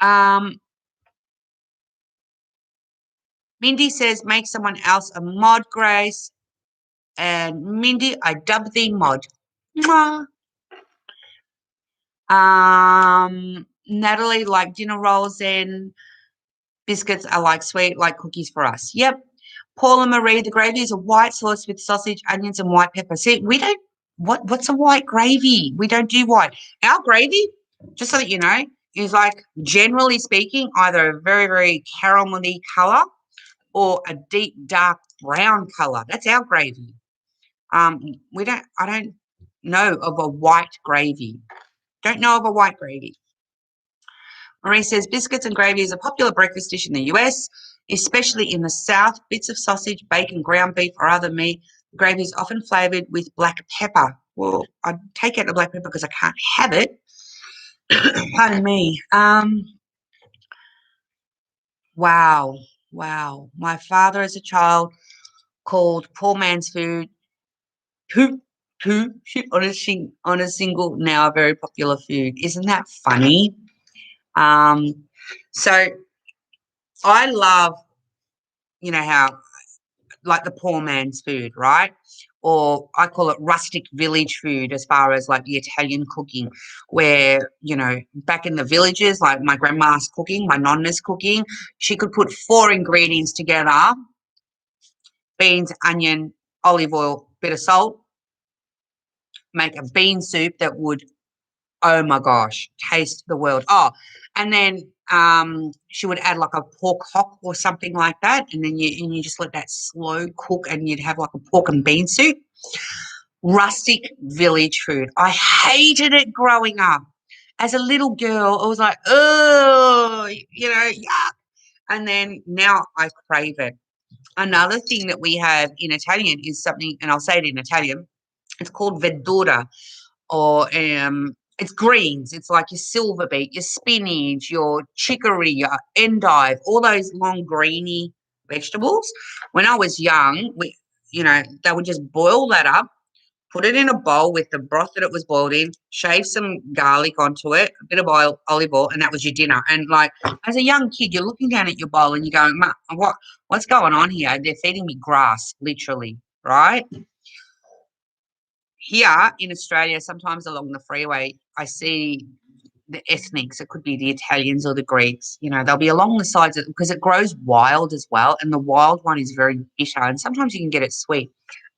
Um, Mindy says, make someone else a mod, Grace. And Mindy, I dub thee mod. Mwah. Natalie, like dinner rolls in. Biscuits are like sweet, like cookies for us. Yep. Paula Marie, the gravy is a white sauce with sausage, onions, and white pepper. See, we don't, what's a white gravy? We don't do white. Our gravy, just so that you know, is like, generally speaking, either a very, very caramelly colour or a deep, dark brown colour. That's our gravy. I don't know of a white gravy. Don't know of a white gravy. Marie says biscuits and gravy is a popular breakfast dish in the US, especially in the South. Bits of sausage, bacon, ground beef, or other meat. The gravy is often flavoured with black pepper. Well, I'd take out the black pepper because I can't have it. Pardon me. Wow. Wow. My father as a child called poor man's food poop shit on a single, now a very popular food. Isn't that funny? So I love, how like the poor man's food, right? Or I call it rustic village food as far as like the Italian cooking, where, back in the villages, like my grandma's cooking, my nonna's cooking, she could put four ingredients together: beans, onion, olive oil, bit of salt, make a bean soup that would, oh my gosh, taste the world. Oh, and then she would add like a pork hock or something like that, and then you just let that slow cook, and you'd have like a pork and bean soup. Rustic village food. I hated it growing up. As a little girl, I was like, oh, yuck. And then now I crave it. Another thing that we have in Italian is something, and I'll say it in Italian. It's called verdura, or it's greens. It's like your silver beet, your spinach, your chicory, your endive, all those long greeny vegetables. When I was young, they would just boil that up, put it in a bowl with the broth that it was boiled in, shave some garlic onto it, a bit of olive oil, and that was your dinner. And like as a young kid, you're looking down at your bowl and you're going, "Ma, what's going on here? They're feeding me grass, literally, right?" Here in Australia, sometimes along the freeway, I see the ethnics. It could be the Italians or the Greeks. They'll be along the sides because it grows wild as well, and the wild one is very bitter, and sometimes you can get it sweet,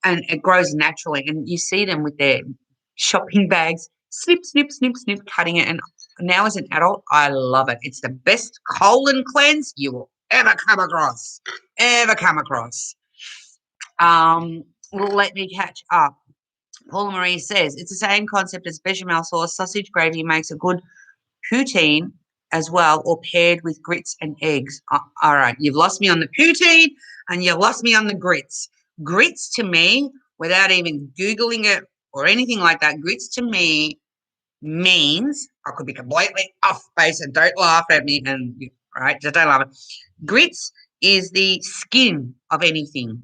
and it grows naturally. And you see them with their shopping bags, snip, snip, snip, snip, cutting it. And now as an adult, I love it. It's the best colon cleanse you will ever come across. Ever come across. Let me catch up. Paula Marie says it's the same concept as bechamel sauce. Sausage gravy makes a good poutine as well, or paired with grits and eggs. All right, you've lost me on the poutine and you've lost me on the grits. Grits to me, without even Googling it or anything like that, grits to me means, I could be completely off base, and don't laugh at me, and right, just don't laugh. Grits is the skin of anything.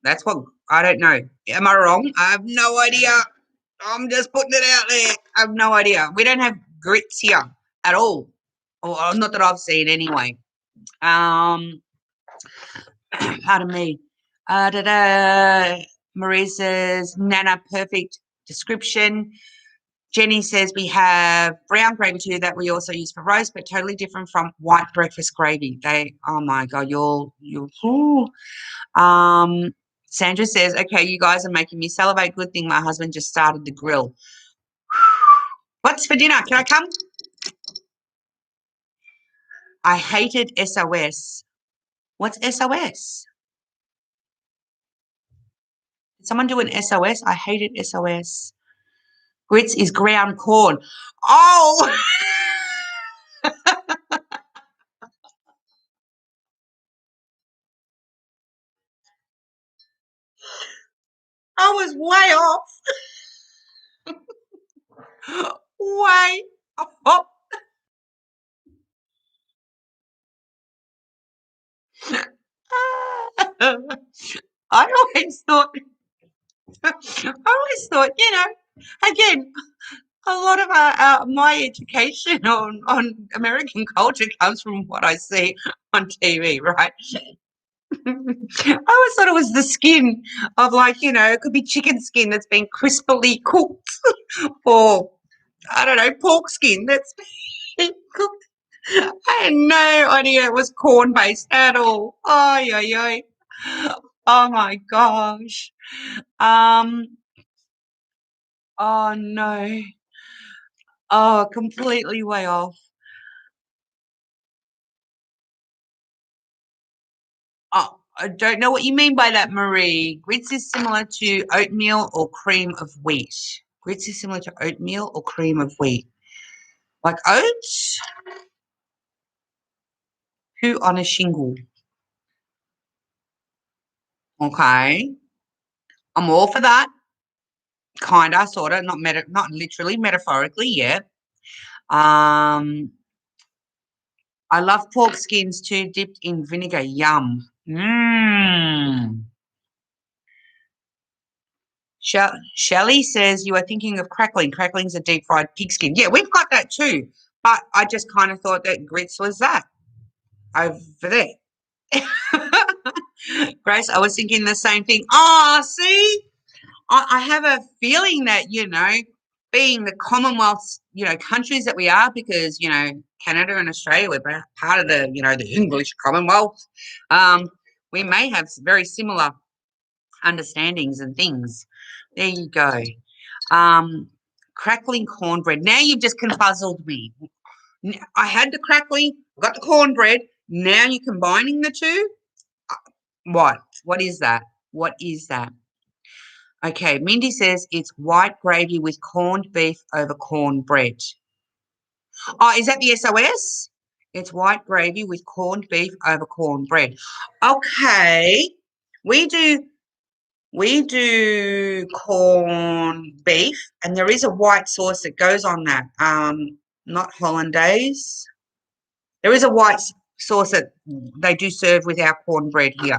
That's what, I don't know. Am I wrong? I have no idea. I'm just putting it out there. I have no idea. We don't have grits here at all. Or not that I've seen anyway. Pardon me. Marie says, Nana, perfect description. Jenny says we have brown gravy too that we also use for roast, but totally different from white breakfast gravy. Oh my God, ooh. Sandra says, okay, you guys are making me salivate. Good thing my husband just started the grill. What's for dinner? Can I come? I hated SOS. What's SOS? Did someone do an SOS? I hated SOS. Grits is ground corn. Oh! I was way off. Way off. I always thought, again, a lot of my education on American culture comes from what I see on TV, right? I always thought it was the skin of, like, it could be chicken skin that's been crispily cooked, or I don't know, pork skin that's been cooked. I had no idea it was corn based at all. Oh, yeah, yeah. Oh my gosh. Um. Oh no. Oh, completely way off. Oh, I don't know what you mean by that, Marie. Grits is similar to oatmeal or cream of wheat. Grits is similar to oatmeal or cream of wheat. Like oats? Who on a shingle? Okay. I'm all for that. Kinda, sorta, not literally, metaphorically, yeah. Um, I love pork skins too, dipped in vinegar. Yum. Mmm. Shelley says you are thinking of crackling. Crackling's a deep fried pig skin. Yeah, we've got that too. But I just kind of thought that grits was that over there. Grace, I was thinking the same thing. Oh, see, I have a feeling that, being the Commonwealth, countries that we are, because, Canada and Australia, we're part of the English Commonwealth. We may have very similar understandings and things. There you go. Um, Crackling cornbread. Now you've just confuzzled me. I had the crackling, got the cornbread. Now you're combining the two. What? What is that? What is that? Okay, Mindy says it's white gravy with corned beef over cornbread. Oh, is that the SOS? It's white gravy with corned beef over cornbread. Okay, we do corned beef, and there is a white sauce that goes on that. Not hollandaise. There is a white sauce that they do serve with our cornbread here.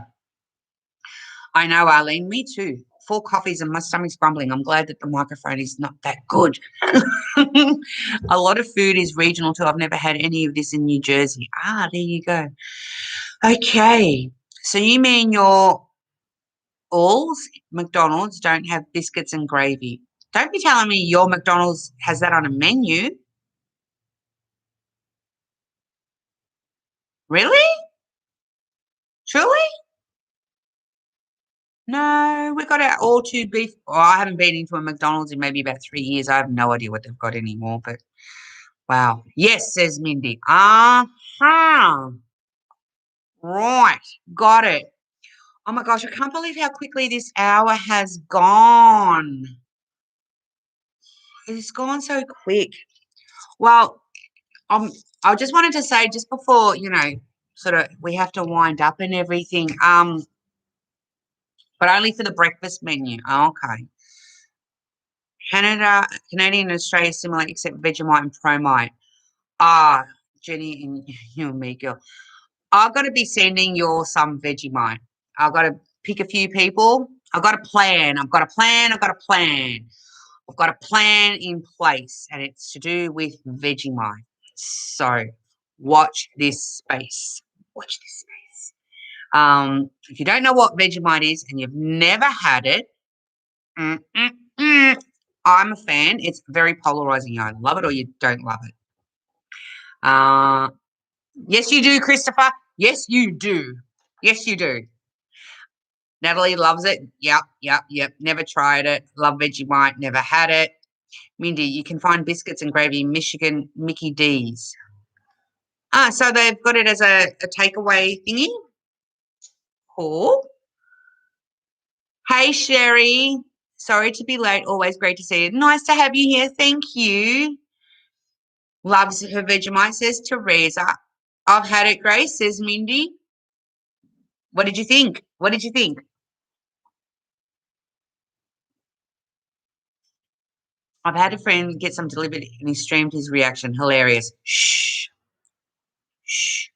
I know, Arlene, me too. 4 coffees and my stomach's grumbling. I'm glad that the microphone is not that good. A lot of food is regional too. I've never had any of this in New Jersey. Ah, there you go. Okay. So you mean your All's McDonald's don't have biscuits and gravy? Don't be telling me your McDonald's has that on a menu. Really? Truly? No, we've got our all two beef. Oh, I haven't been into a McDonald's in maybe about 3 years. I have no idea what they've got anymore, but wow. Yes, says Mindy. Uh-huh. Right. Got it. Oh my gosh, I can't believe how quickly this hour has gone. It's gone so quick. Well, I just wanted to say, just before, sort of we have to wind up and everything, but only for the breakfast menu. Oh, okay. Canadian and Australia is similar except Vegemite and Promite. Ah, Jenny and you and me, girl. I've got to be sending you some Vegemite. I've got to pick a few people. I've got a plan. I've got a plan. I've got a plan. I've got a plan in place, and it's to do with Vegemite. So watch this space. Watch this space. If you don't know what Vegemite is and you've never had it, mm, mm, mm, I'm a fan. It's very polarizing. You either love it or you don't love it. Yes, you do, Christopher. Yes, you do. Yes, you do. Natalie loves it. Yep, yep, yep. Never tried it. Love Vegemite. Never had it. Mindy, you can find biscuits and gravy in Michigan, Mickey D's. So they've got it as a takeaway thingy. Cool. Hey, Sherry. Sorry to be late. Always great to see you. Nice to have you here. Thank you. Loves her Vegemite, says Teresa. I've had it, Grace, says Mindy. What did you think? What did you think? I've had a friend get some delivered and he streamed his reaction. Hilarious. Shh. Shh.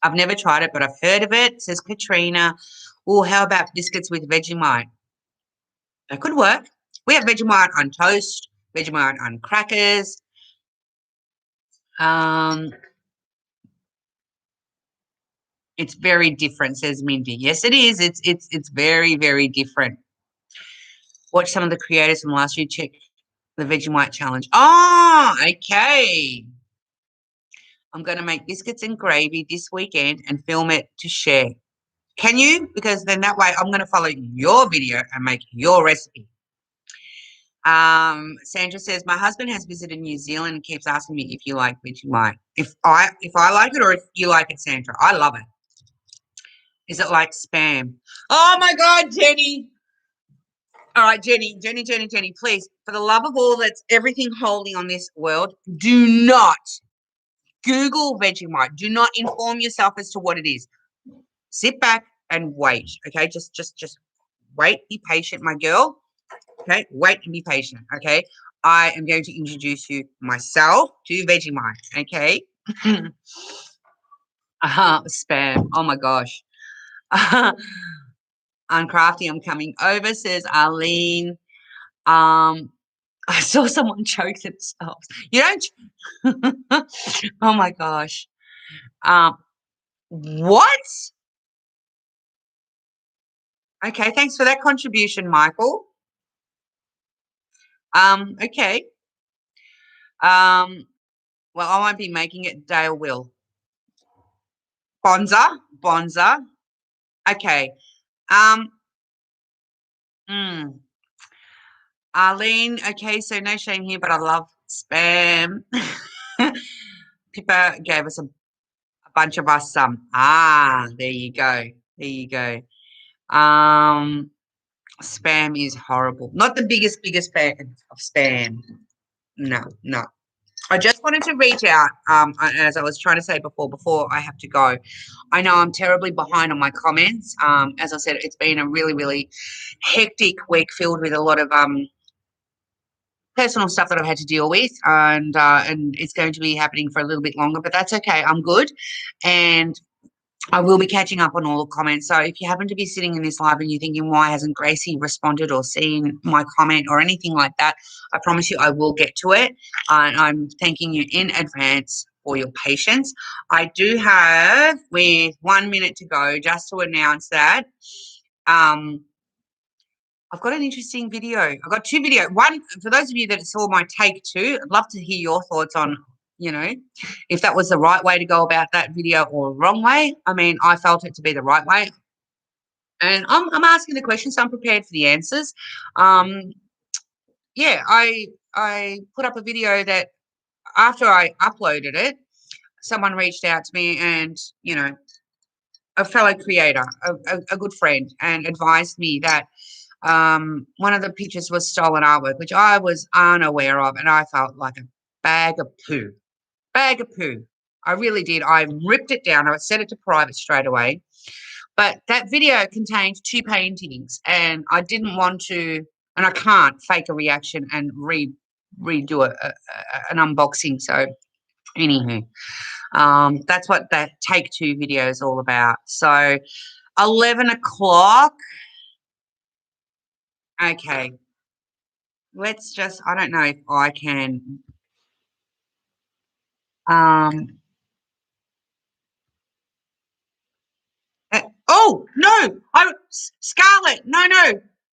I've never tried it, but I've heard of it, says Katrina. Oh, how about biscuits with Vegemite? That could work. We have Vegemite on toast, Vegemite on crackers. It's very different, says Mindy. Yes, it is. It's very, very different. Watch some of the creators from last year. Check the Vegemite challenge. Oh, okay. I'm going to make biscuits and gravy this weekend and film it to share. Can you? Because then that way I'm going to follow your video and make your recipe. Sandra says, my husband has visited New Zealand and keeps asking me if you like Vegemite. If I like it or if you like it, Sandra. I love it. Is it like spam? Oh my God, Jenny. All right, Jenny, please, for the love of all that's everything holy on this world, do not Google Vegemite. Do not inform yourself as to what it is. Sit back and wait. Okay, just wait. Be patient, my girl. Okay, wait and be patient. Okay, I am going to introduce you myself to Vegemite. Okay. Spam. Oh my gosh. Uncrafty, I'm coming over, says Arlene. I saw someone choke themselves. You don't. Oh my gosh. What? Okay, thanks for that contribution, Michael. Okay. Well, I won't be making it. Dale will. Bonza. Okay. Mm. Arlene, okay, so no shame here, but I love spam. Pippa gave us a bunch of us some. There you go. There you go. Spam is horrible. Not the biggest fan of spam. No. I just wanted to reach out, as I was trying to say before I have to go. I know I'm terribly behind on my comments. As I said, it's been a really, really hectic week filled with a lot of personal stuff that I've had to deal with, and it's going to be happening for a little bit longer, but that's okay. I'm good, and I will be catching up on all the comments. So if you happen to be sitting in this live and you're thinking, why hasn't Gracie responded or seen my comment or anything like that, I promise you I will get to it. And I'm thanking you in advance for your patience. I do have, with 1 minute to go, just to announce that I've got an interesting video. I've got two videos. One, for those of you that saw my take two, I'd love to hear your thoughts on, if that was the right way to go about that video or wrong way. I mean, I felt it to be the right way. And I'm asking the questions, so I'm prepared for the answers. Yeah, I put up a video that after I uploaded it, someone reached out to me and, a fellow creator, a good friend, and advised me that one of the pictures was stolen artwork, which I was unaware of, and I felt like a bag of poo. I really did. I ripped it down. I set it to private straight away. But that video contained two paintings, and I didn't want to, and I can't fake a reaction and redo an unboxing. So, anywho, that's what that take two video is all about. So, 11 o'clock. Okay. Let's just, I don't know if I can, oh, no, Scarlett, no,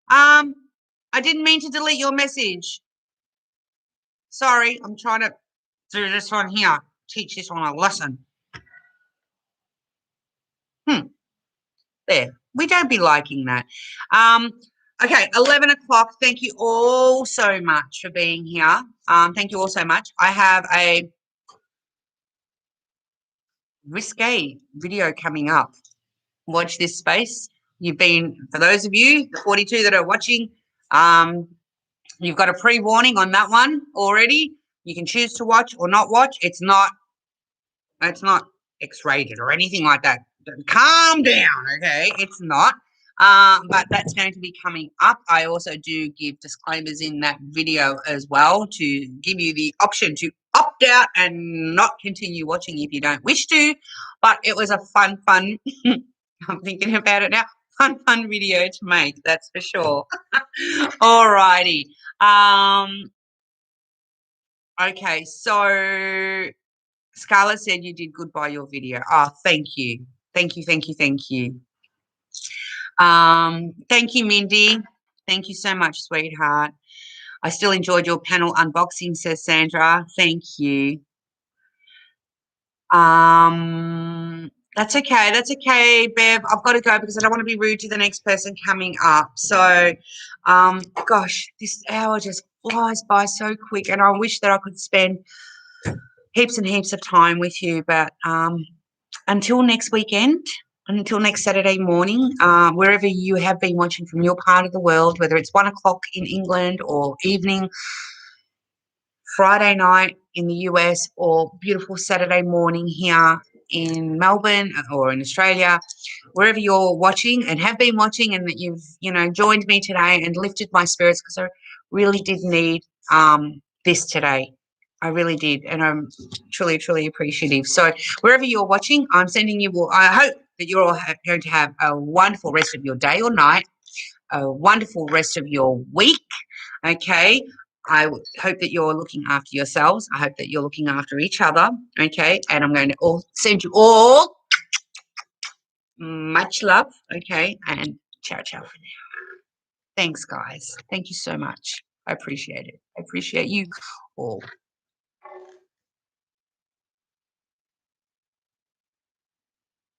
I didn't mean to delete your message. Sorry, I'm trying to do this one here, teach this one a lesson. There, we don't be liking that. Okay, 11 o'clock. Thank you all so much for being here. Thank you all so much. I have a risque video coming up. Watch this space. For those of you, the 42 that are watching, you've got a pre-warning on that one already. You can choose to watch or not watch. It's not X-rated or anything like that. Calm down, okay? It's not. But that's going to be coming up. I also do give disclaimers in that video as well to give you the option to opt out and not continue watching if you don't wish to. But it was a fun, I'm thinking about it now, fun video to make, that's for sure. All righty. Okay, so Scarlett said you did good by your video. Oh, thank you. Thank you, thank you, thank you. Thank you, Mindy. Thank you so much, sweetheart. I still enjoyed your panel unboxing, says Sandra. Thank you. That's okay. That's okay, Bev. I've got to go because I don't want to be rude to the next person coming up. So, gosh, this hour just flies by so quick, and I wish that I could spend heaps and heaps of time with you. But until next weekend, until next Saturday morning, wherever you have been watching from your part of the world, whether it's 1 o'clock in England or evening, Friday night in the US, or beautiful Saturday morning here in Melbourne or in Australia, wherever you're watching and have been watching, and that you've, joined me today and lifted my spirits, because I really did need this today. I really did, and I'm truly, truly appreciative. So wherever you're watching, I'm sending you all, I hope that you're all going to have a wonderful rest of your day or night, a wonderful rest of your week, okay? I hope that you're looking after yourselves. I hope that you're looking after each other, okay? And I'm going to send you all much love, okay? And ciao, ciao for now. Thanks, guys. Thank you so much. I appreciate it. I appreciate you all.